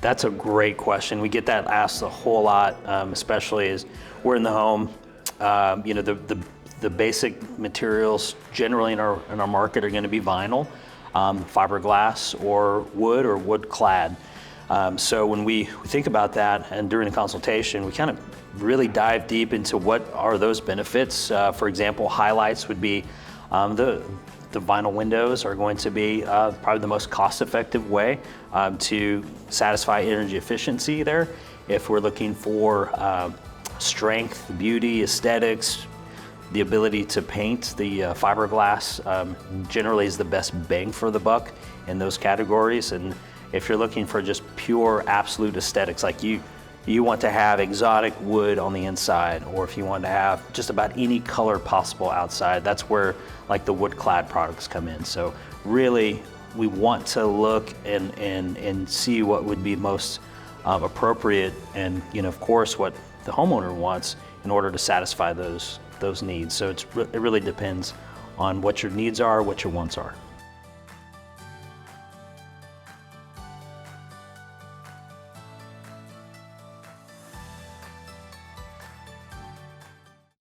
That's a great question. We get that asked a whole lot, especially as we're in the home. You know, the basic materials generally in our market are going to be vinyl, fiberglass, or wood clad. So when we think about that, and during the consultation, we kind of really dive deep into what are those benefits. For example, highlights would be the vinyl windows are going to be probably the most cost-effective way to satisfy energy efficiency there. If we're looking for strength, beauty, aesthetics, the ability to paint, the fiberglass generally is the best bang for the buck in those categories. And if you're looking for just pure absolute aesthetics, like you want to have exotic wood on the inside, or if you want to have just about any color possible outside, that's where like the wood clad products come in. So really we want to look and see what would be most appropriate, and of course what the homeowner wants in order to satisfy those needs. So it really depends on what your needs are, what your wants are.